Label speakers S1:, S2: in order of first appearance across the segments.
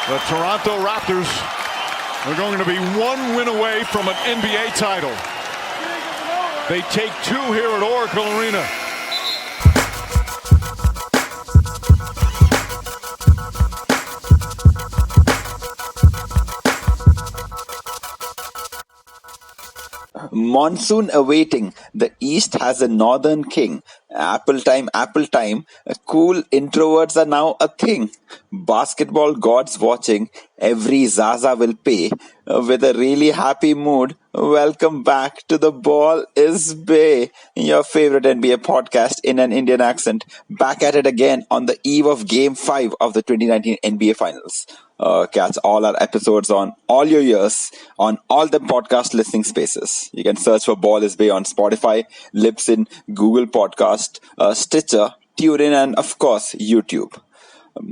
S1: The Toronto Raptors are going to be one win away from an NBA title. They take two here at Oracle Arena.
S2: Monsoon awaiting, the East has a northern king. Apple time, cool introverts are now a thing. Basketball gods watching, every Zaza will pay. With a really happy mood, welcome back to The Ball is Bay, your favorite NBA podcast in an Indian accent. Back at it again on the eve of Game 5 of the 2019 NBA Finals. Catch all our episodes on all your ears, on all the podcast listening spaces. You can search for Ball is Bay on Spotify, Libsyn, Google Podcast, Stitcher, TuneIn, and of course, YouTube.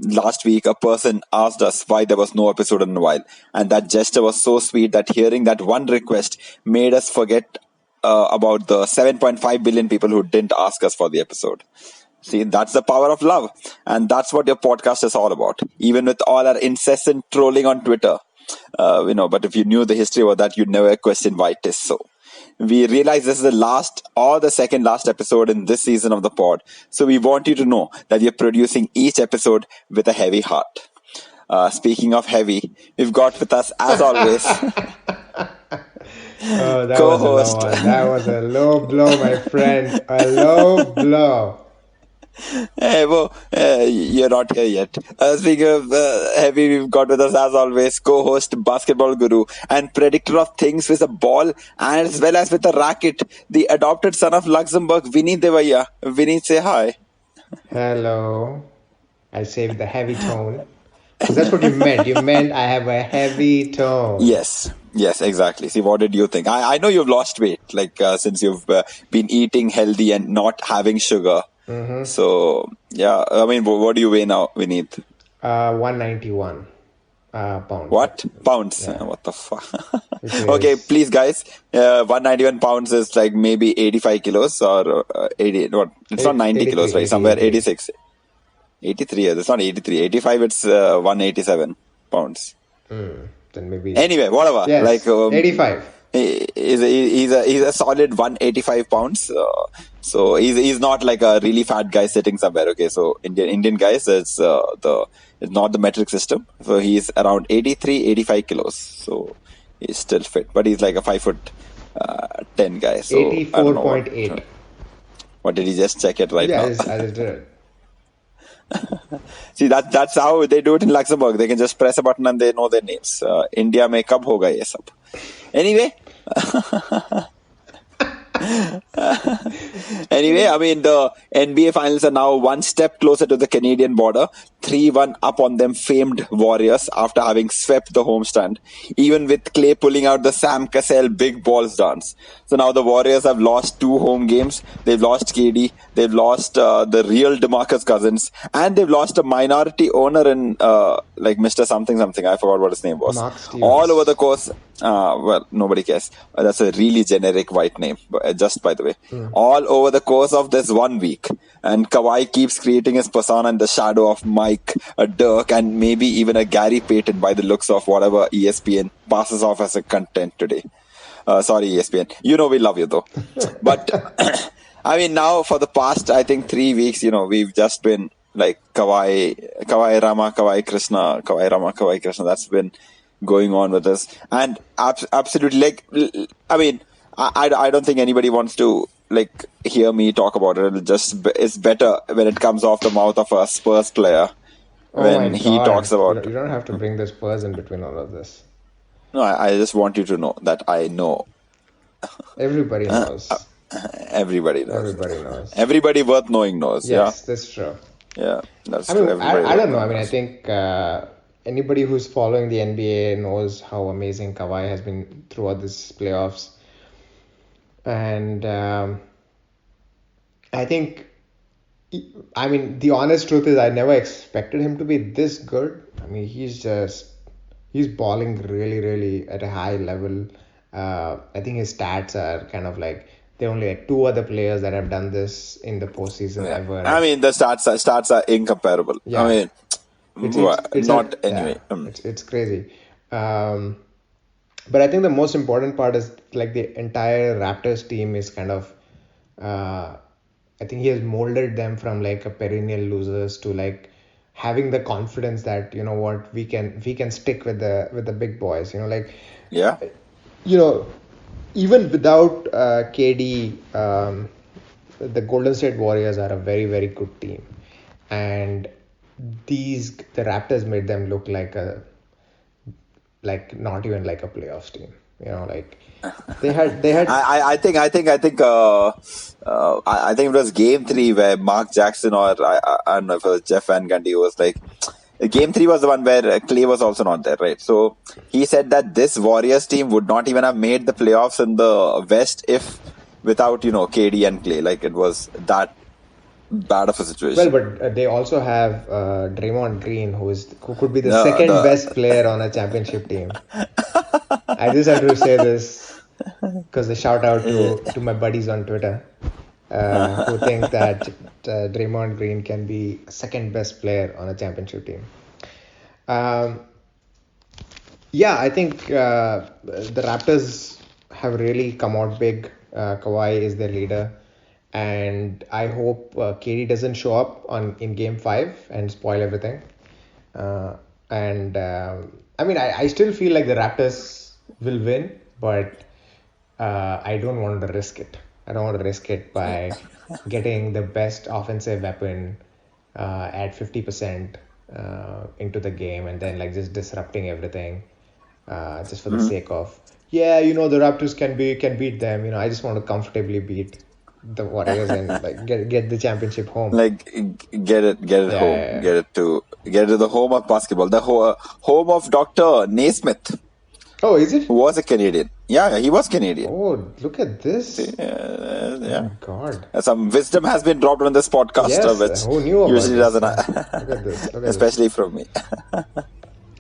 S2: Last week, a person asked us why there was no episode in a while, and that gesture was so sweet that hearing that one request made us forget about the 7.5 billion people who didn't ask us for the episode. See, that's the power of love, and that's what your podcast is all about. Even with all our incessant trolling on Twitter, but if you knew the history of that, you'd never question why it is so. We realize this is the last or the second last episode in this season of the pod, so we want you to know that we are producing each episode with a heavy heart. Speaking of heavy, we've got with us, as always, co-host.
S3: That was a low blow, my friend. A low blow.
S2: Hey, you're not here yet. Speaking of heavy, we've got with us, as always, co-host, basketball guru, and predictor of things with a ball, and as well as with a racket, the adopted son of Luxembourg, Vinny Devaya. Vinny, say hi.
S3: Hello. I saved the heavy tone. That's what you meant. You meant I have a heavy tone.
S2: Yes, exactly. See, what did you think? I know you've lost weight, since you've been eating healthy and not having sugar.
S3: Mm-hmm.
S2: So, yeah, I mean, what do you weigh now, Vineet?
S3: 191 pounds.
S2: What? Pounds?
S3: Yeah.
S2: What the fuck? Okay, please, guys. 191 pounds is like maybe 85 kilos or 80. What? It's not 90 kilos, right? Somewhere 86. 83. It's not 83. 85, it's 187 pounds.
S3: Then maybe.
S2: Anyway, whatever.
S3: Yes, 85.
S2: He's a solid 185 pounds. So he's not like a really fat guy sitting somewhere. Okay, so Indian guys, it's not the metric system. So he's around 85 kilos. So he's still fit, but he's like a 5'10" guy. So
S3: 84.8.
S2: What did he just check it right now?
S3: Yeah, I just did it.
S2: See, that's how they do it in Luxembourg. They can just press a button and they know their names. India mein kab hoga ye sab? Anyway, I mean, the NBA Finals are now one step closer to the Canadian border. 3-1 up on them famed Warriors after having swept the homestand, even with Clay pulling out the Sam Cassell big balls dance. So now the Warriors have lost 2 home games. They've lost KD, they've lost the real DeMarcus Cousins, and they've lost a minority owner in Mr. Something. I forgot what his name was. All over the course. Well, nobody cares. That's a really generic white name, just by the way. All over the course of this 1 week. And Kawhi keeps creating his persona in the shadow of Mike, a Dirk, and maybe even a Gary Payton by the looks of whatever ESPN passes off as a content today. Sorry, ESPN. You know we love you though. But, I mean, now for the past, I think 3 weeks, we've just been like Kawhi Rama, Kawhi Krishna. That's been going on with us. And absolutely, I don't think anybody wants to hear me talk about it. It's better when it comes off the mouth of a Spurs player when he talks about.
S3: You don't have to bring the Spurs in between all of this.
S2: No, I just want you to know that I know.
S3: Everybody knows.
S2: Everybody knows.
S3: Everybody knows.
S2: Everybody worth knowing knows.
S3: Yes, that's true.
S2: Yeah, that's true.
S3: I don't know. I mean, I think anybody who's following the NBA knows how amazing Kawhi has been throughout this playoffs. And I think, the honest truth is I never expected him to be this good. I mean, he's balling really, really at a high level. I think his stats are kind of like, there are only 2 other players that have done this in the postseason ever.
S2: I mean, the stats are incomparable.
S3: Yeah.
S2: I mean,
S3: It's
S2: Not
S3: a
S2: anyway.
S3: yeah, it's crazy. Um, but I think the most important part is like the entire Raptors team is kind of uh, I think he has molded them from like a perennial losers to like having the confidence that you know what we can stick with the big boys.
S2: Yeah.
S3: You know, even without KD, the Golden State Warriors are a very very good team, and the Raptors made them look like not even like a playoffs team. Like they had
S2: I think it was Game 3 where Mark Jackson or I don't know if it was Jeff Van Gundy was like, Game 3 was the one where Clay was also not there, right? So he said that this Warriors team would not even have made the playoffs in the West if without KD and Clay. Like it was that bad of a
S3: well,
S2: situation.
S3: but they also have Draymond Green, who could be the
S2: No,
S3: second best player on a championship team. I just have to say this because a shout out to my buddies on Twitter who think that Draymond Green can be second best player on a championship team. Um, yeah, I think the Raptors have really come out big. Kawhi is their leader, and I hope KD doesn't show up in Game 5 and spoil everything. And I mean, I still feel like the Raptors will win, but I don't want to risk it. I don't want to risk it by getting the best offensive weapon at 50% into the game and then like just disrupting everything just for the sake of the Raptors can beat them. I just want to comfortably beat the Warriors and like get the championship home.
S2: like get it
S3: Yeah,
S2: home,
S3: yeah, yeah.
S2: get it to the home of basketball, the home of Dr. Naismith,
S3: Oh, is it?
S2: who was a Canadian. Yeah, he was Canadian.
S3: Oh, look at this. Oh
S2: Yeah.
S3: my God.
S2: Some wisdom has been dropped on this podcast,
S3: Yes,
S2: which
S3: who knew about
S2: usually
S3: this?
S2: doesn't,
S3: Look at this. Look at this.
S2: especially from me.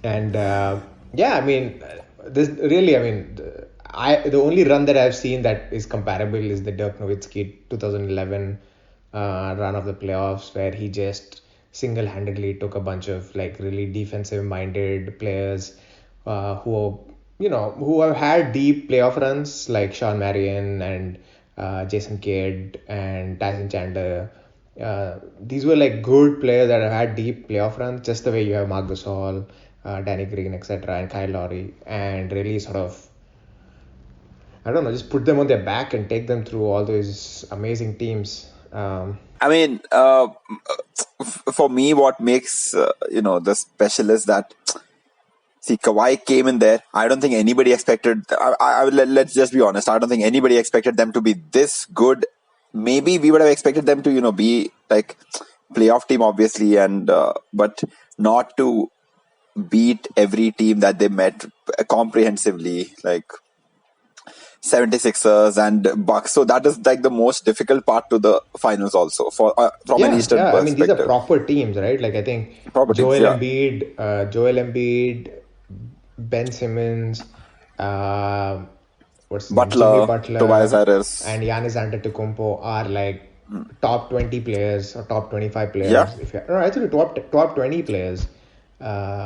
S3: And I mean, this really, I mean, the only run that I've seen that is comparable is the Dirk Nowitzki 2011 run of the playoffs, where he just single-handedly took a bunch of like really defensive-minded players who have had deep playoff runs like Sean Marion and Jason Kidd and Tyson Chandler. These were like good players that have had deep playoff runs, just the way you have Marc Gasol, Danny Green, etc., and Kyle Lowry, and really sort of, I don't know, just put them on their back and take them through all those amazing teams.
S2: I mean, for me, what makes the special is that, see, Kawhi came in there. I don't think anybody expected. Let's just be honest. I don't think anybody expected them to be this good. Maybe we would have expected them to be like playoff team, obviously, and but not to beat every team that they met comprehensively, like 76ers and Bucks. So that is like the most difficult part to the finals also from an Eastern
S3: I mean, these are
S2: perspective.
S3: proper teams, right? Like I think
S2: Proper teams, yeah.
S3: Joel Embiid, Ben Simmons, uh, what's his name?
S2: Butler,
S3: Jimmy Butler,
S2: Tobias Harris.
S3: and Giannis Antetokounmpo are like top 20 players or top 25 players.
S2: Yeah.
S3: Actually top 20 players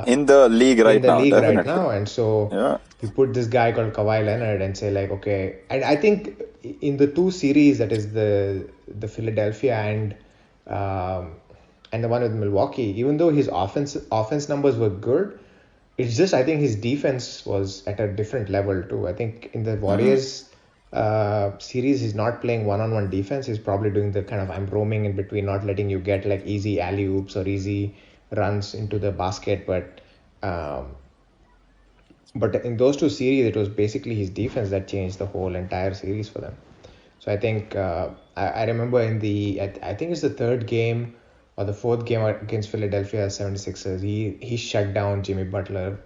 S2: In the league right now, definitely.
S3: and so
S2: Yeah.
S3: you put this guy called Kawhi Leonard and say like, okay, and I think in the two series, that is the Philadelphia and the one with Milwaukee, even though his offense numbers were good, it's just I think his defense was at a different level too. I think in the Warriors series, he's not playing one-on-one defense. He's probably doing the kind of I'm roaming in between, not letting you get like easy alley oops or easy runs into the basket, but in those two series, it was basically his defense that changed the whole entire series for them. So I think I remember I think it's the third game or the fourth game against Philadelphia 76ers, he shut down Jimmy Butler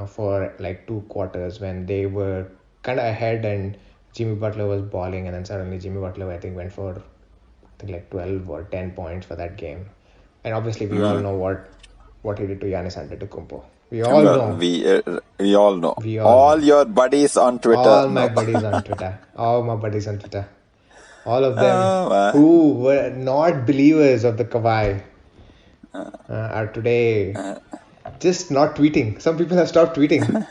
S3: for like 2 quarters when they were kind of ahead and Jimmy Butler was balling, and then suddenly Jimmy Butler I think went for like 12 or 10 points for that game. And obviously we all know what he did to Giannis Antetokounmpo. We all know.
S2: We all know.
S3: We all
S2: all
S3: know.
S2: your buddies on Twitter.
S3: All my buddies on Twitter. All my buddies on Twitter. All of them
S2: man.
S3: who were not believers of the Kawhi are today just not tweeting. Some people have stopped tweeting.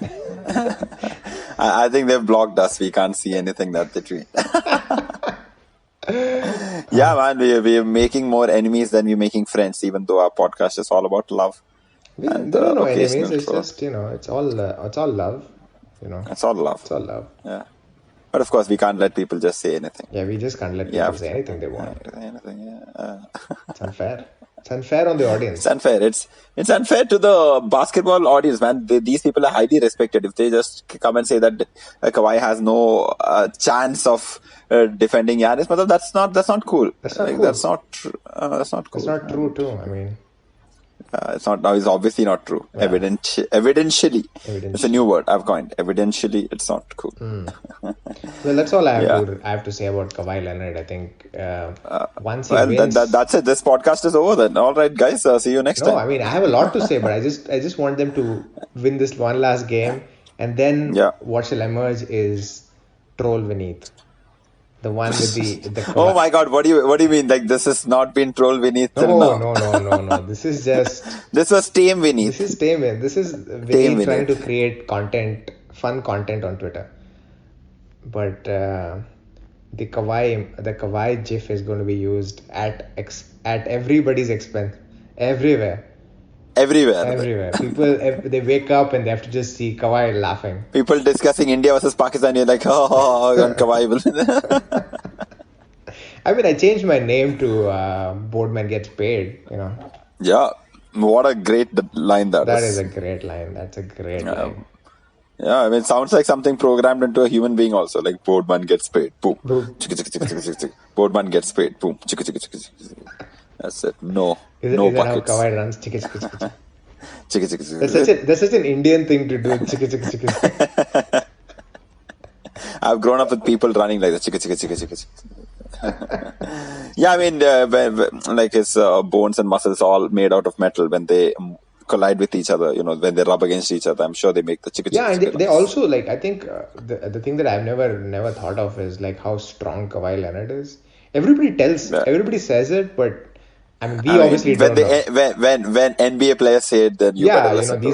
S2: I think they've blocked us. We can't see anything that they tweet. Yeah, man, we're making more enemies than we're making friends, even though our podcast is all about love. And
S3: There are no enemies.
S2: occasional
S3: It's
S2: troll.
S3: just it's all love.
S2: It's all love.
S3: It's all love.
S2: Yeah. But of course, we can't let people just say anything.
S3: Yeah, we just can't let
S2: Yeah,
S3: people say anything they want.
S2: anything. Yeah.
S3: It's unfair. It's unfair on the audience.
S2: It's unfair. It's unfair to the basketball audience, man. These people are highly respected. If they just come and say that Kawhi has no chance of defending Giannis, but that's not cool.
S3: That's not
S2: like,
S3: cool.
S2: That's not cool.
S3: It's not true too. I mean,
S2: it's not. Now it's obviously not true.
S3: Yeah.
S2: Evidentially. It's a new word I've coined. Evidentially, it's not cool.
S3: Well, that's all I have to say about Kawhi Leonard. I think once he wins.
S2: That's it. This podcast is over then. All right, guys. See you next time.
S3: No, I mean I have a lot to say, but I just want them to win this one last game, and then what shall emerge is Troll Vineeth. The one with the
S2: Oh my God! What do you mean? Like this has not been Troll Vineeth till now?
S3: No. This is just
S2: this was Tame Vineeth.
S3: This is Tame Vineeth. This is Vineeth trying to create fun content on Twitter. But the Kawhi GIF is going to be used at everybody's expense, everywhere. People, they wake up and they have to just see Kawhi laughing.
S2: People discussing India versus Pakistan. You're like, oh, Kawhi will.
S3: I mean, I changed my name to Boardman Gets Paid.
S2: Yeah, what a great line that is.
S3: That is a great line. That's a great line.
S2: Yeah, I mean, it sounds like something programmed into a human being also. Like, Boardman gets paid. Boom. Boardman gets paid. Boom. That's it. No buckets.
S3: How Kawhi runs? That's such an Indian thing to do.
S2: I've grown up with people running like that. Yeah, I mean, like his bones and muscles all made out of metal when they collide with each other, when they rub against each other. I'm sure they make the chicka.
S3: Yeah, and they also, like, I think the thing that I've never thought of is like how strong Kawhi Leonard is. Everybody says it, but I mean, obviously don't know.
S2: When NBA players say it, then
S3: these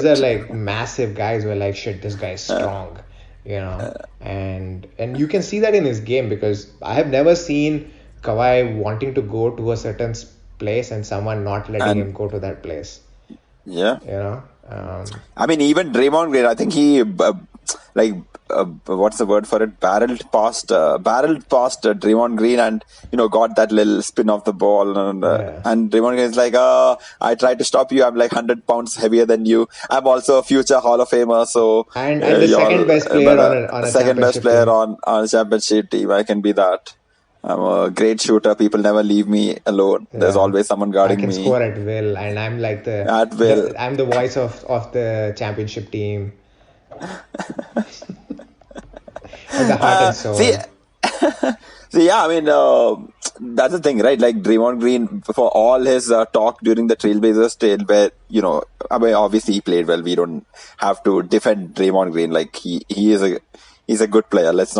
S3: are like massive guys who are like, shit, this guy's strong, and you can see that in his game, because I have never seen Kawhi wanting to go to a certain place and someone not letting him go to that place.
S2: Yeah. I mean, even Draymond Green, I think he what's the word for it? Barreled past Draymond Green, and got that little spin off the ball, and Draymond Green is like, I tried to stop you. I'm like 100 pounds heavier than you. I'm also a future Hall of Famer. So
S3: and the second best player on a
S2: second best player on a championship team. I can be that. I'm a great shooter. People never leave me alone. Yeah. There's always someone guarding me.
S3: I can score at will, and I'm like I'm the voice of the championship team. And the heart and soul.
S2: See, yeah, I mean, that's the thing, right? Like Draymond Green, for all his talk during the Trailblazers trade, where I mean, obviously he played well. We don't have to defend Draymond Green. Like he's a good player. Let's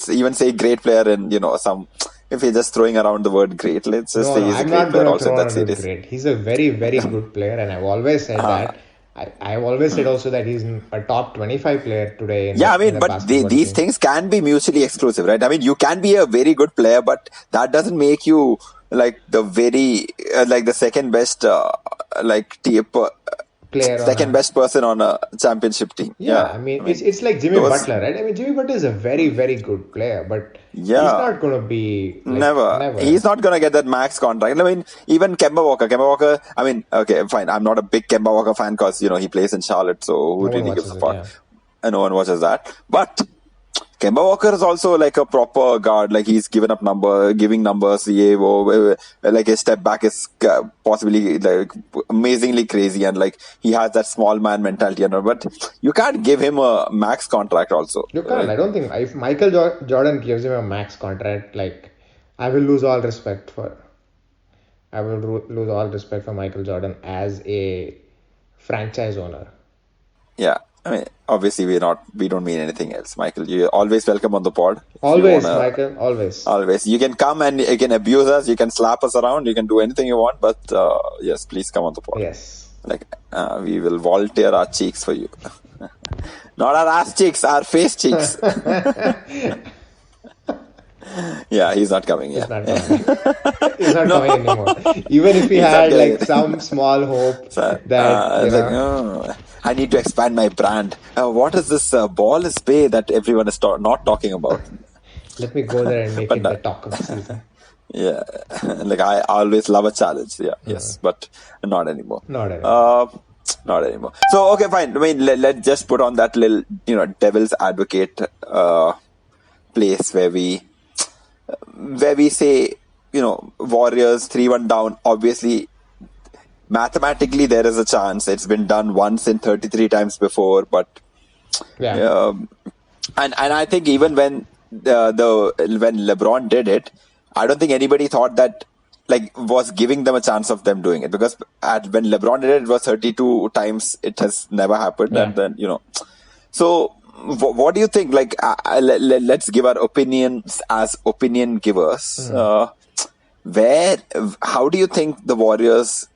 S2: even say great player, and if you're just throwing around the word great, let's just say he's a great player also in that series.
S3: Great. He's a very, very good player, and I've always said that. I've always said also that he's a top 25 player today.
S2: But these things can be mutually exclusive, right? I mean, you can be a very good player, but that doesn't make you like the second best player, second best person on a championship team.
S3: Yeah, I mean it's like Jimmy Butler, right? I mean, Jimmy Butler is a very, very good player, but he's not going to be
S2: never. He's not going to get that max contract. I mean, even Kemba Walker. I mean, okay, fine. I'm not a big Kemba Walker fan because he plays in Charlotte, so who really gives a fuck? And no one watches that. But Kemba Walker is also like a proper guard. Like he's giving numbers. Like his step back is possibly like amazingly crazy, and like he has that small man mentality. But you can't give him a max contract. Also,
S3: you can't. I don't think if Michael Jordan gives him a max contract, like I will lose all respect for Michael Jordan as a franchise owner.
S2: Yeah. I mean, obviously we don't mean anything else, Michael. You're always welcome on the pod. If you
S3: Always,
S2: wanna,
S3: Michael, always.
S2: always. You can come and you can abuse us. You can slap us around. You can do anything you want. But yes, please come on the pod.
S3: Yes.
S2: Like we will volunteer our cheeks for you. Not our ass cheeks, our face cheeks. Yeah, he's not coming.
S3: He's
S2: Yeah,
S3: not coming. He's not coming anymore. Even if he
S2: He's not
S3: had
S2: getting
S3: like
S2: it.
S3: some small hope
S2: So,
S3: that,
S2: it's like, oh, I need to expand my brand. What is this ball is pay that everyone is not talking about?
S3: let me go there and make
S2: But
S3: it the talk of the season.
S2: yeah, like I always love a challenge. Yeah, yes, but not anymore.
S3: Not anymore.
S2: Not anymore. So okay, fine. I mean, let's just put on that little, devil's advocate place where we say, Warriors 3-1 down. Obviously, mathematically there is a chance. It's been done once in 33 times before, but
S3: Yeah.
S2: and I think even when when LeBron did it, I don't think anybody thought that was giving them a chance of them doing it, because when LeBron did it, it was 32 times. It has never happened,
S3: Yeah.
S2: and then So, what do you think? Let's give our opinions as opinion givers. How do you think the Warriors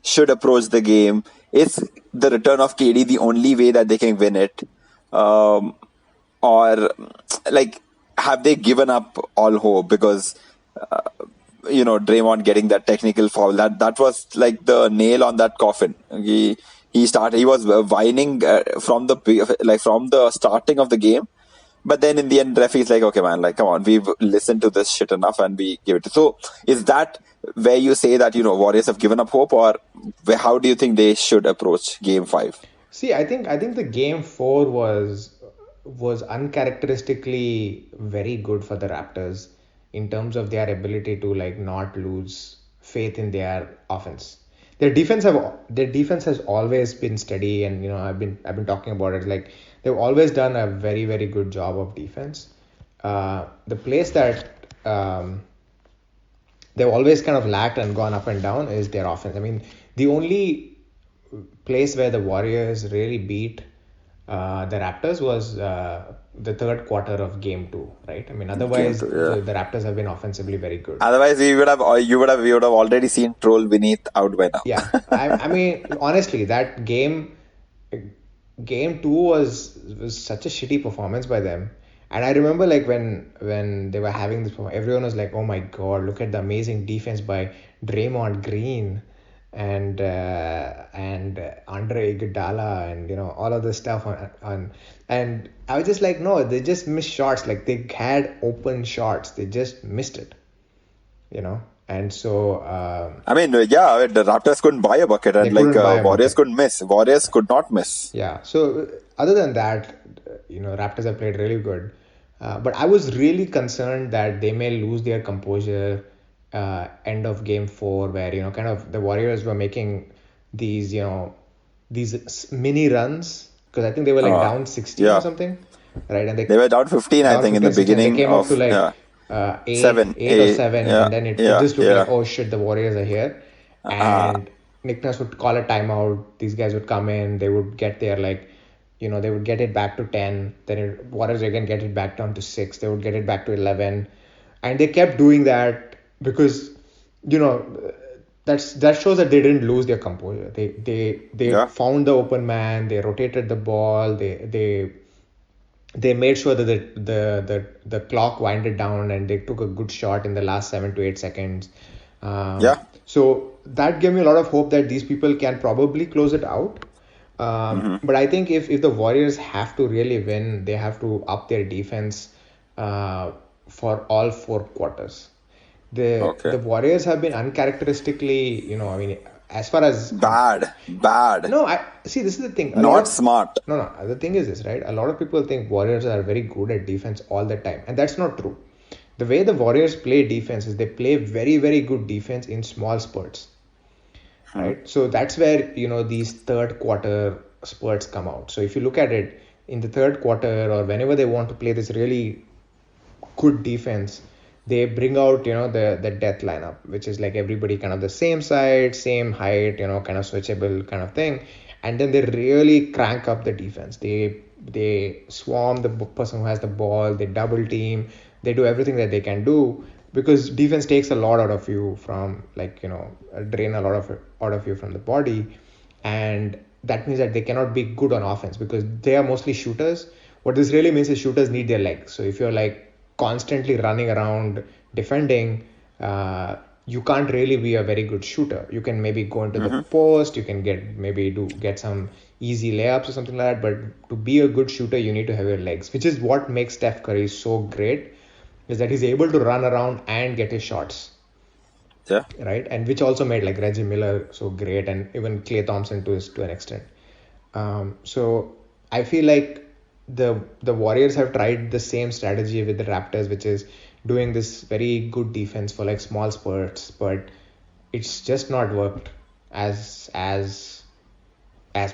S2: should approach the game? Is the return of KD the only way that they can win it? Or have they given up all hope because Draymond getting that technical foul, that was like the nail on that coffin. He was whining from the starting of the game, but then in the end referee's like, okay man, come on, we've listened to this shit enough and we give it. So is that where you say that Warriors have given up hope, or how do you think they should approach game 5?
S3: See, I think the game 4 was uncharacteristically very good for the Raptors in terms of their ability to not lose faith in their offense. Their defense has always been steady, and I've been talking about it. They've always done a very, very good job of defense. The place that they've always kind of lacked and gone up and down is their offense. I mean, the only place where the Warriors really beat the Raptors was the third quarter of game 2, right? I mean, otherwise
S2: Game 2, yeah.
S3: the Raptors have been offensively very good.
S2: Otherwise, we would have already seen Troll beneath out by now.
S3: Yeah, I mean, honestly, that game 2 was such a shitty performance by them. And I remember when they were having this, everyone was like, "Oh my God, look at the amazing defense by Draymond Green and Andre Iguodala and all of this stuff on." And I was just like, no, they just missed shots. They had open shots, they just missed it, And so
S2: I mean, yeah, the Raptors couldn't buy a bucket, and
S3: couldn't buy a
S2: Warriors
S3: bucket.
S2: couldn't miss. Warriors could not miss.
S3: Yeah. So other than that, Raptors have played really good. But I was really concerned that they may lose their composure end of game 4, where kind of the Warriors were making these these mini runs, because I think they were down 16
S2: yeah.
S3: or something, right? And
S2: They were down 15, I think, in the
S3: 16.
S2: beginning.
S3: They came up to eight,
S2: 7,
S3: 8 or 7,
S2: yeah,
S3: and then it
S2: yeah,
S3: just looked
S2: yeah.
S3: like, oh shit, the Warriors are here. And Nick Nurse would call a timeout. These guys would come in. They would get their they would get it back to 10. Then Warriors again get it back down to 6. They would get it back to 11, and they kept doing that because that shows that they didn't lose their composure. They found the open man. They rotated the ball. They made sure that the clock winded down, and they took a good shot in the last 7 to 8 seconds. So that gave me a lot of hope that these people can probably close it out. But I think if the Warriors have to really win, they have to up their defense for all 4 quarters. The Warriors have been uncharacteristically, I mean, as far as
S2: bad.
S3: No, see, this is the thing.
S2: Not smart.
S3: No. The thing is this, right? A lot of people think Warriors are very good at defense all the time, and that's not true. The way the Warriors play defense is they play very, very good defense in small spurts, right? So that's where these third quarter spurts come out. So if you look at it in the third quarter, or whenever they want to play this really good defense, they bring out the death lineup, which is everybody kind of the same side, same height, kind of switchable kind of thing, and then they really crank up the defense. They swarm the person who has the ball, they double team, they do everything that they can do, because defense takes a lot out of you from, like, drain a lot of it out of you from the body. And that means that they cannot be good on offense because they are mostly shooters. What this really means is shooters need their legs. So if you're like constantly running around defending, you can't really be a very good shooter. You can maybe go into the post, you can get some easy layups or something like that, but to be a good shooter you need to have your legs, which is what makes Steph Curry so great, is that he's able to run around and get his shots.
S2: Yeah.
S3: Right, and which also made like Reggie Miller so great, and even Klay Thompson to an extent. So I feel like the Warriors have tried the same strategy with the Raptors, which is doing this very good defense for like small spurts, but it's just not worked as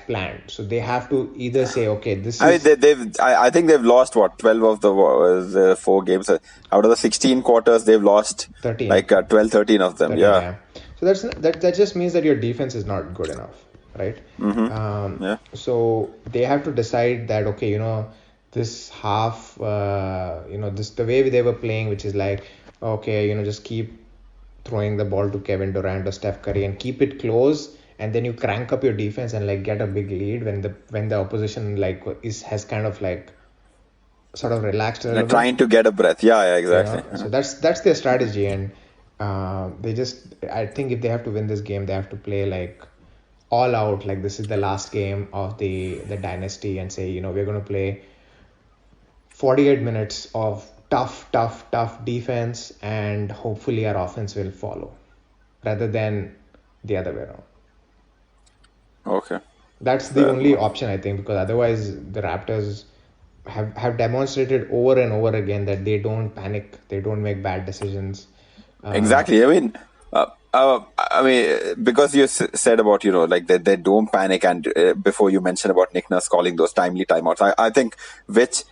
S3: planned. So they have to either say, okay, this
S2: I mean,
S3: is
S2: I think they've lost 12 of the 4 games out of the 16 quarters. They've lost
S3: 13.
S2: like 12, 13 of them.
S3: 13,
S2: Yeah.
S3: So that just means that your defense is not good enough, right?
S2: Yeah.
S3: So they have to decide that, okay, this half, this the way they were playing, which is like, okay, just keep throwing the ball to Kevin Durant or Steph Curry and keep it close, and then you crank up your defense and like get a big lead when the opposition like has kind of like sort of relaxed a little
S2: Like
S3: bit.
S2: trying to get a breath. Yeah, exactly.
S3: So that's their strategy, and I think if they have to win this game, they have to play like all out, like this is the last game of the dynasty, and say, we're going to play 48 minutes of tough defense, and hopefully our offense will follow, rather than the other way around.
S2: Okay.
S3: That's the only option, I think, because otherwise the Raptors have demonstrated over and over again that they don't panic, they don't make bad decisions.
S2: Exactly. I mean, because you said about, like they don't panic, and before you mentioned about Nick Nurse calling those timely timeouts, I think which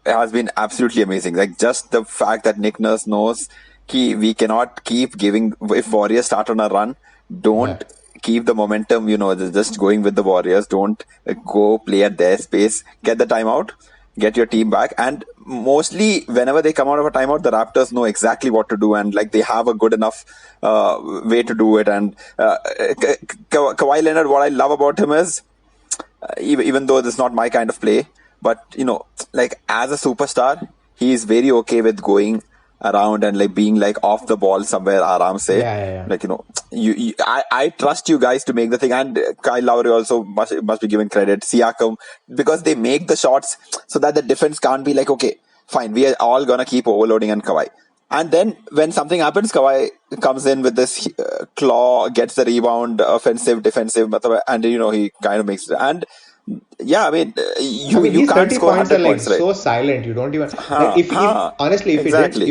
S2: has been absolutely amazing. Like just the fact that Nick Nurse knows we cannot keep giving, if Warriors start on a run, don't keep the momentum, just going with the Warriors. Don't go play at their space, get the timeout, get your team back. And mostly whenever they come out of a timeout, the Raptors know exactly what to do, and like they have a good enough way to do it. And Kawhi Leonard, what I love about him is, even though this is not my kind of play, but like as a superstar, he is very okay with going around and like being like off the ball somewhere, aram se. Like, I trust you guys to make the thing. And Kyle Lowry also must be given credit, Siakam, because they make the shots so that the defense can't be like, okay, fine, we are all gonna keep overloading on Kawhi. And then when something happens, Kawhi comes in with this claw, gets the rebound, offensive, defensive, and he kind of makes it. And yeah, I mean, you can't score 100 points, right?
S3: So silent, you don't even like, honestly, if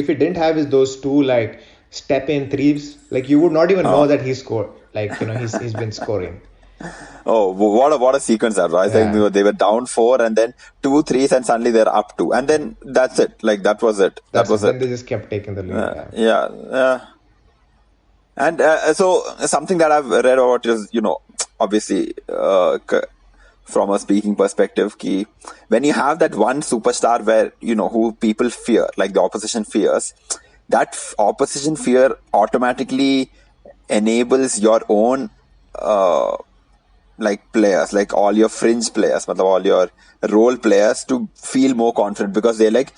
S3: he didn't have those two like step in threes, like you would not even know that he scored. Like, he's been scoring.
S2: Oh, what a sequence that was. I think they were down 4 and then 2 threes and suddenly they're up 2. And then that's it. Like that was it.
S3: Then they just kept taking the lead.
S2: Yeah. And so something that I've read about is, obviously, from a speaking perspective, when you have that one superstar where, who people fear, like the opposition fears, that opposition fear automatically enables your own like players, like all your fringe players, all your role players to feel more confident, because they're like,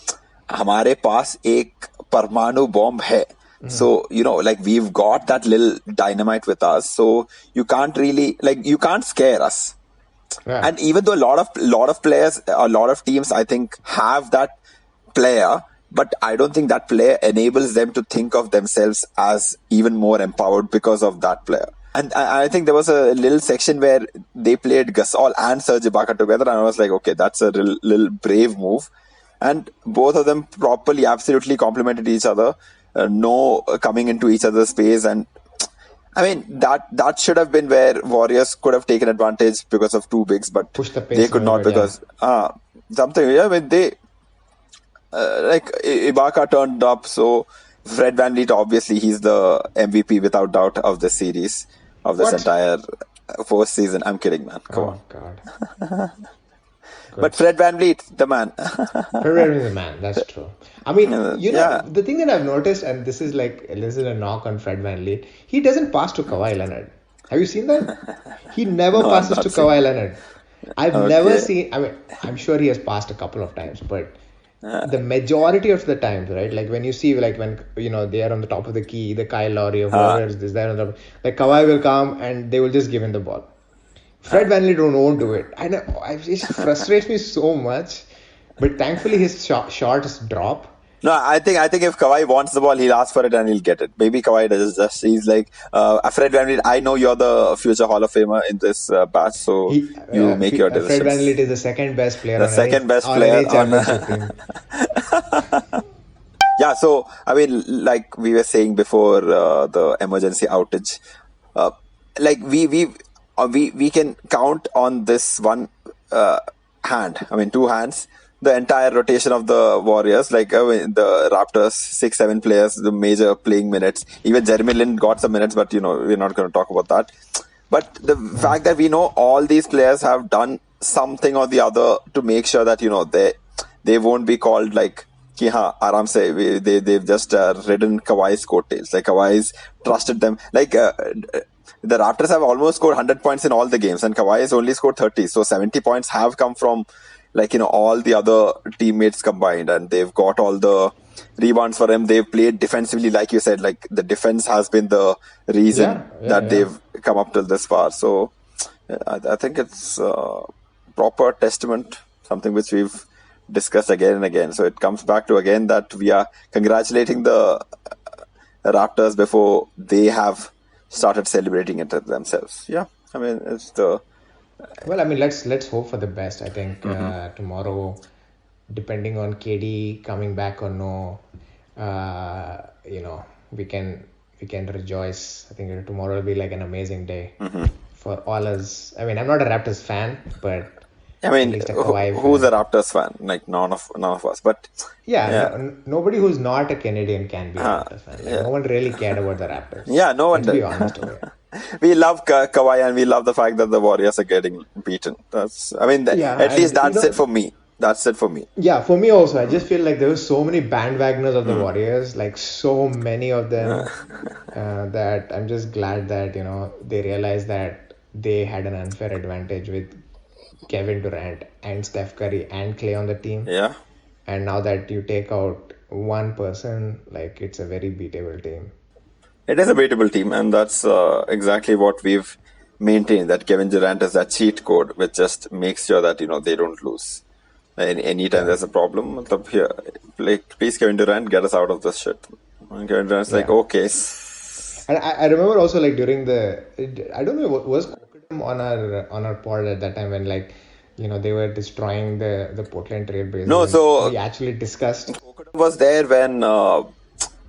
S2: हमारे पास एक परमाणु bomb hai. So, like we've got that little dynamite with us. So you can't really, like, you can't scare us. Yeah. And even though a lot of players, a lot of teams, I think, have that player, but I don't think that player enables them to think of themselves as even more empowered because of that player. And I think there was a little section where they played Gasol and Serge Ibaka together, and I was like, okay, that's a little brave move. And both of them properly, absolutely complemented each other. No coming into each other's space, and I mean, that should have been where Warriors could have taken advantage because of two bigs, but they could not, because something. Yeah, I mean, they like Ibaka turned up, so Fred VanVleet, obviously he's the MVP without doubt of the series, of this entire. postseason. I'm kidding, man. Come on.
S3: Oh God.
S2: But
S3: Good.
S2: Fred VanVleet, the man.
S3: February is the man. That's true. I mean,
S2: Yeah.
S3: the thing that I've noticed, and this is a knock on Fred VanVleet. He doesn't pass to Kawhi Leonard. Have you seen that? He never
S2: No, I've
S3: passes to
S2: not seen.
S3: Kawhi Leonard. I've never
S2: Okay.
S3: seen. I mean, I'm sure he has passed a couple of times, but the majority of the times, right? Like when you see, like when they are on the top of the key, the Kyle Lowry or
S2: Uh,
S3: whoever is there on the top, like Kawhi will come and they will just give him the ball. Fred VanVleet won't do it. I know. It frustrates me so much. But thankfully, his shots drop.
S2: no, I think if Kawhi wants the ball, he'll ask for it and he'll get it. Maybe Kawhi does just he's like Fred VanVleet. I know you're the future Hall of Famer in this batch, so you make your
S3: Fred VanVleet
S2: decisions.
S3: is the second best player
S2: The second best
S3: on
S2: player
S3: any
S2: on.
S3: championship team.
S2: Yeah, so I mean, like we were saying before the emergency outage, uh, like we can count on this one hand. I mean, two hands. The entire rotation of the Warriors, like the Raptors, 6, 7 players, the major playing minutes. Even Jeremy Lin got some minutes, but we're not going to talk about that. But the fact that we know all these players have done something or the other to make sure that they won't be called like कि हाँ आराम से they've just ridden Kawhi's coattails. Like Kawhi's trusted them. Like the Raptors have almost scored 100 points in all the games, and Kawhi has only scored 30. So 70 points have come from all the other teammates combined, and they've got all the rebounds for him. They've played defensively, like you said. Like the defense has been the reason that
S3: Yeah.
S2: they've come up till this far. So I think it's proper testament, something which we've discussed again and again. So it comes back to again that we are congratulating the Raptors before they have started celebrating it themselves. Yeah, I mean it's the
S3: Well, I mean, let's hope for the best. I think tomorrow, depending on KD coming back or no, we can rejoice. I think tomorrow will be like an amazing day for all us. I mean, I'm not a Raptors fan, but
S2: I
S3: at
S2: mean,
S3: least a Kawhi
S2: who's a
S3: fan.
S2: Raptors fan? Like none of us. But
S3: Yeah,
S2: yeah,
S3: nobody who's not a Canadian can be a Raptors fan. Like
S2: yeah,
S3: no one really cared about the Raptors.
S2: yeah. No one
S3: Let's be
S2: did.
S3: honest over here.
S2: We love Kawhi, and we love the fact that the Warriors are getting beaten. I mean,
S3: Yeah,
S2: at least
S3: and
S2: that's it for me. That's it for me.
S3: yeah, for me also, I just feel like there were so many bandwagoners of the Warriors, like so many of them, that I'm just glad that they realized that they had an unfair advantage with Kevin Durant and Steph Curry and Clay on the team,
S2: Yeah.
S3: and now that you take out one person, like it's a very beatable team.
S2: It is a beatable team, and that's exactly what we've maintained. That Kevin Durant is that cheat code, which just makes sure that they don't lose. Anytime there's a problem, here, like, please Kevin Durant, get us out of this shit. And Kevin Durant's like,
S3: Yeah.
S2: okay,
S3: And I remember also like during I don't know what was Kokidam on our pod at that time when like they were destroying the Portland Trailblazers
S2: no.
S3: and
S2: So
S3: we actually discussed.
S2: Kokoda was there when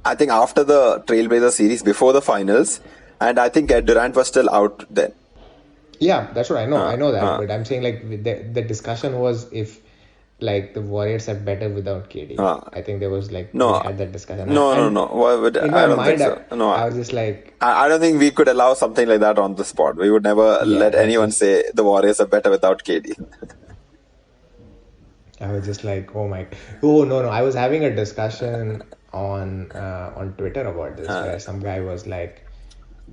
S2: I think after the Trailblazer series, before the finals, and I think Durant was still out then.
S3: Yeah, that's what I know. I know that, but I'm saying like the discussion was if like the Warriors are better without KD. I think there was like we
S2: No,
S3: had that discussion.
S2: no.
S3: In
S2: I
S3: my
S2: don't think
S3: mind,
S2: so. No,
S3: I was just like,
S2: I don't think we could allow something like that on the spot. We would never
S3: yeah,
S2: let anyone say the Warriors are better without KD.
S3: I was just like, oh no. I was having a discussion on Twitter about this where some guy was like,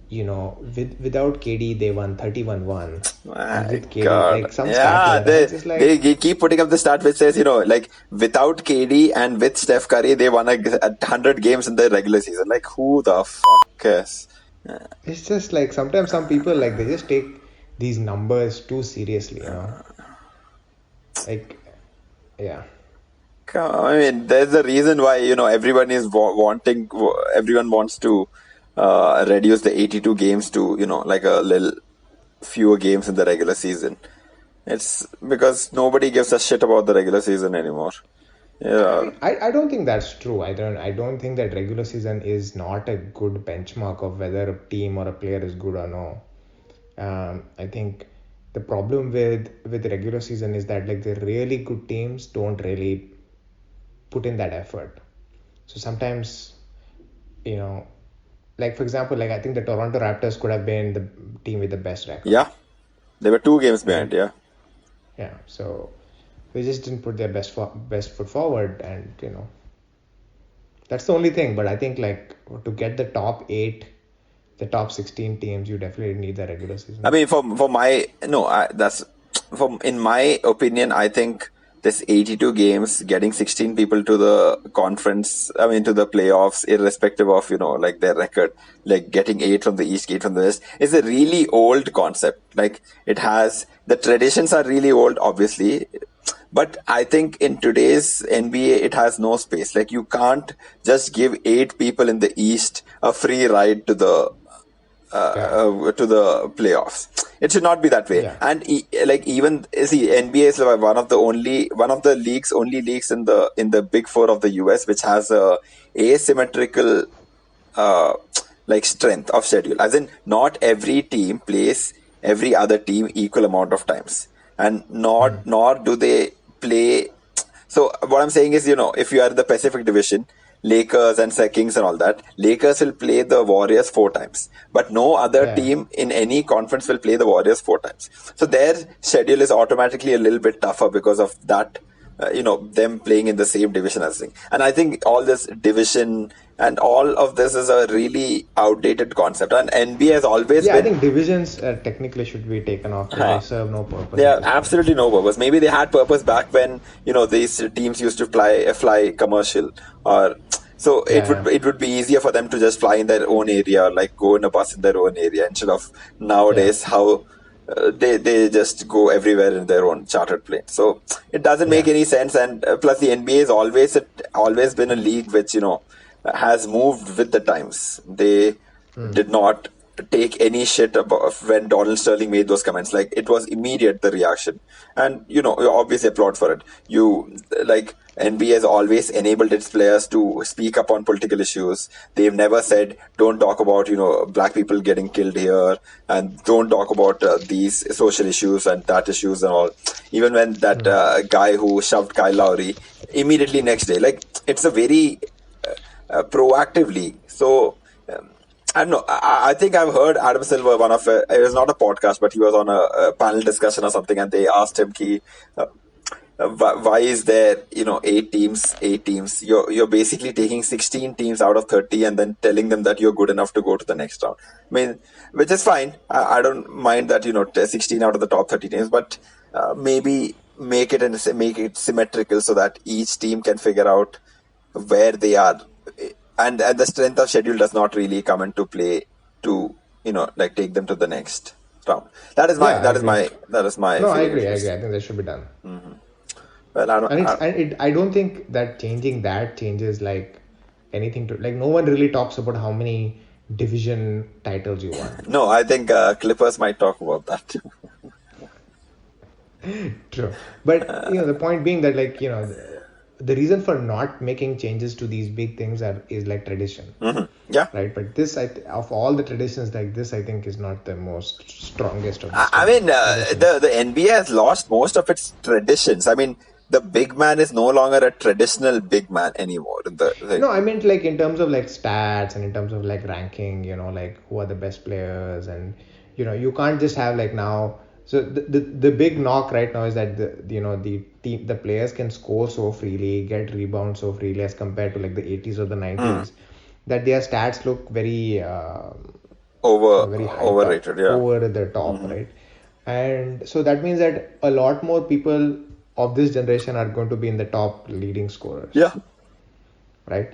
S3: without KD they won 31-1, and
S2: My
S3: with KD
S2: God.
S3: like some stat
S2: Yeah,
S3: like that. And I was just like,
S2: they keep putting up the stat which says, like without KD and with Steph Curry, they won 100 games in the regular season. Like, who the fuck cares?
S3: it's just like sometimes some people like they just take these numbers too seriously. Like, yeah.
S2: I mean, there's a reason why everyone is wanting. Everyone wants to reduce the 82 games to like a little fewer games in the regular season. It's because nobody gives a shit about the regular season anymore. Yeah,
S3: I don't think that's true. I don't think that regular season is not a good benchmark of whether a team or a player is good or no. I think the problem with regular season is that like the really good teams don't really put in that effort. So sometimes, you know, like for example, like I think the Toronto Raptors could have been the team with the best record,
S2: Yeah, they were 2 games behind.
S3: right?
S2: Yeah.
S3: Yeah, so they just didn't put their best foot forward, and that's the only thing. But I think like to get the top eight, the top 16 teams, you definitely need the regular
S2: I
S3: season.
S2: mean, for my no, that's from in my opinion. I think this 82 games, getting 16 people to the conference, I mean to the playoffs, irrespective of like their record, like getting 8 from the East, 8 from the West, is a really old concept. Like it has the traditions are really old, obviously. But I think in today's NBA, it has no space. Like you can't just give 8 people in the East a free ride
S3: Yeah,
S2: to the playoffs. It should not be that way.
S3: yeah,
S2: And like even see, NBA is one of the only leagues in the Big Four of the US which has a asymmetrical uh, like strength of schedule. As in, not every team plays every other team equal amount of times, and nor do they play. So what I'm saying is, if you are in the Pacific Division, Lakers and Kings and all that, Lakers will play the Warriors 4 times, but no other
S3: yeah.
S2: team in any conference will play the Warriors 4 times. So their schedule is automatically a little bit tougher because of that. Them playing in the same division as thing. And I think all this division and all of this is a really outdated concept. And NBA has always
S3: Yeah, I
S2: been
S3: think divisions technically should be taken off. They serve no purpose
S2: they
S3: at
S2: have
S3: this point.
S2: absolutely no purpose. Maybe they had purpose back when these teams used to fly commercial, or so
S3: Yeah, yeah,
S2: it would be easier for them to just fly in their own area, or like go in a bus in their own area, instead of
S3: yeah,
S2: nowadays how they just go everywhere in their own chartered plane. So it doesn't make
S3: yeah,
S2: any sense. And plus, the NBA is always been a league which has moved with the times. They did not take any shit about when Donald Sterling made those comments. Like it was immediate the reaction, and you obviously applaud for it. You like NBA has always enabled its players to speak up on political issues. They've never said don't talk about black people getting killed here, and don't talk about these social issues and that issues and all. Even when that guy who shoved Kyle Lowry, immediately next day, like it's a very proactive league. So I don't know. I think I've heard Adam Silver, it was not a podcast, but he was on a panel discussion or something, and they asked him, uh, why is there, 8 teams? You're basically taking 16 teams out of 30 and then telling them that you're good enough to go to the next round. I mean, which is fine. I don't mind that, 16 out of the top 30 teams, but maybe make it symmetrical so that each team can figure out where they are, and the strength of schedule does not really come into play to like take them to the next round. That is my
S3: yeah. I
S2: that is
S3: agree.
S2: my that is my
S3: No, I
S2: feeling, at
S3: agree. I agree.
S2: least.
S3: I think that should be done.
S2: Well, I don't.
S3: And I don't think that changing that changes like anything to like. No one really talks about how many division titles you won.
S2: No, I think Clippers might talk about that.
S3: True. But the point being that like the reason for not making changes to these big things is like tradition,
S2: Yeah.
S3: right? But this of all the traditions, like this I think is not the most strongest of the
S2: I mean,
S3: traditions.
S2: the NBA has lost most of its traditions. I mean, the big man is no longer a traditional big man anymore.
S3: No, I meant like in terms of like stats and in terms of like ranking, like who are the best players, and you can't just have like now. So the big knock right now is that the players can score so freely, get rebounds so freely as compared to like the 80s or the 90s, that their stats look very very hyped up,
S2: Overrated. Yeah.
S3: over the top, right? And so that means that a lot more people of this generation are going to be in the top leading scorers,
S2: Yeah.
S3: right?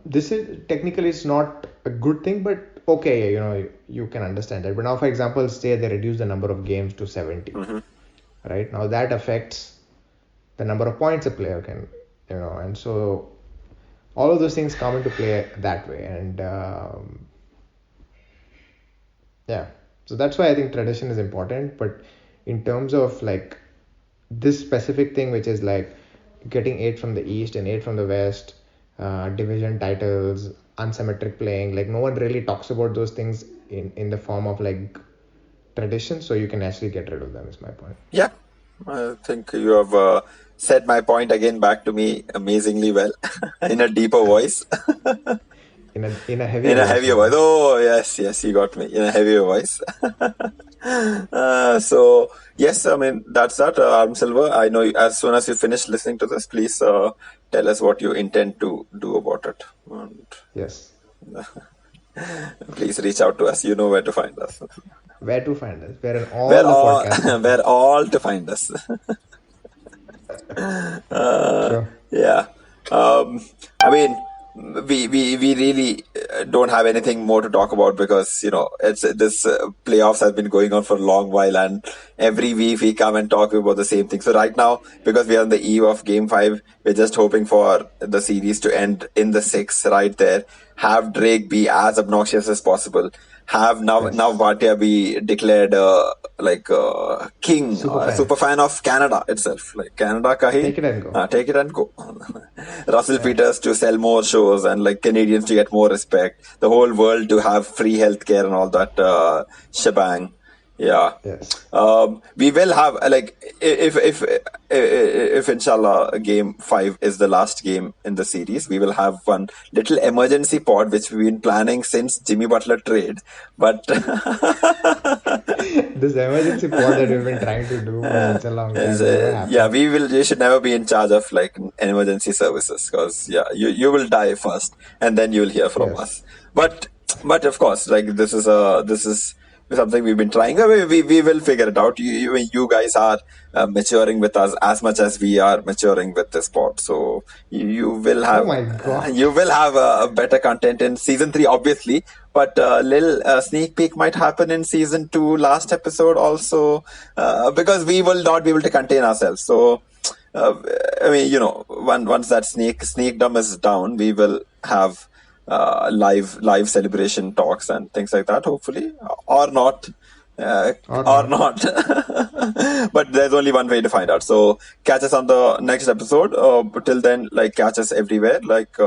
S3: This is technically it's not a good thing, but okay, you can understand that. But now, for example, say they reduce the number of games to 70, right? Now that affects the number of points a player can, and so all of those things come into play that way, and yeah, so that's why I think tradition is important. But in terms of like this specific thing, which is like getting 8 from the East and 8 from the West, division titles, unsymmetric playing, like no one really talks about those things in the form of like tradition, so you can actually get rid of them, is my point.
S2: Yeah. I think you have said my point again back to me amazingly well in a deeper voice.
S3: in a heavier
S2: In a
S3: voice,
S2: heavier voice. Oh, yes, you got me. In a heavier voice. So, yes, I mean, that's that. Arm Silver, I know as soon as you finish listening to this, please tell us what you intend to do about it. And
S3: Yes.
S2: please reach out to us. You know where to find us.
S3: Where to find us? We're in all
S2: We're
S3: the
S2: all,
S3: podcast
S2: we're
S3: platforms.
S2: all to find us.
S3: Sure.
S2: Yeah. I mean, we really don't have anything more to talk about because, it's this playoffs have been going on for a long while, and every week we come and talk about the same thing. So right now, because we are on the eve of game 5, we're just hoping for the series to end in the 6 right there. Have Drake be as obnoxious as possible. Have now
S3: Yes.
S2: Bhatia be declared king,
S3: Super fan.
S2: super fan of Canada itself, like Canada kahi,
S3: Take it and go.
S2: take it and go. Russell
S3: Yeah.
S2: Peters to sell more shows and like Canadians to get more respect, the whole world to have free healthcare and all that shebang. Yeah.
S3: Yes.
S2: We will have if inshallah game 5 is the last game in the series, we will have one little emergency pod which we've been planning since Jimmy Butler trade, but
S3: This emergency pod that we've been trying to do for such a long time never
S2: yeah,
S3: happened.
S2: you should never be in charge of like emergency services because you will die first and then you will hear from
S3: Yes.
S2: us. But of course, like this is something we've been trying. I mean, we will figure it out. You guys are maturing with us as much as we are maturing with this pod. So you will
S3: Oh
S2: have
S3: my God.
S2: a better content in season 3, obviously. But a little sneak peek might happen in season 2, last episode also, because we will not be able to contain ourselves. So, I mean, once that sneakdom is down, we will have live celebration talks and things like that, hopefully, or not.
S3: Or
S2: Or
S3: not.
S2: not. But there's only one way to find out. So catch us on the next episode. But till then, like, catch us everywhere. Like,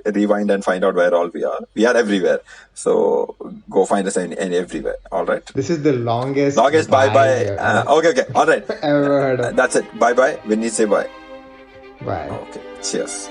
S2: rewind and find out where all we are. We are everywhere. So go find us in everywhere. All right.
S3: This is the longest
S2: Bye
S3: bye
S2: bye.
S3: we have
S2: Okay. All right.
S3: ever heard of.
S2: That's it. Bye bye. When you say bye.
S3: Bye.
S2: Okay. Cheers.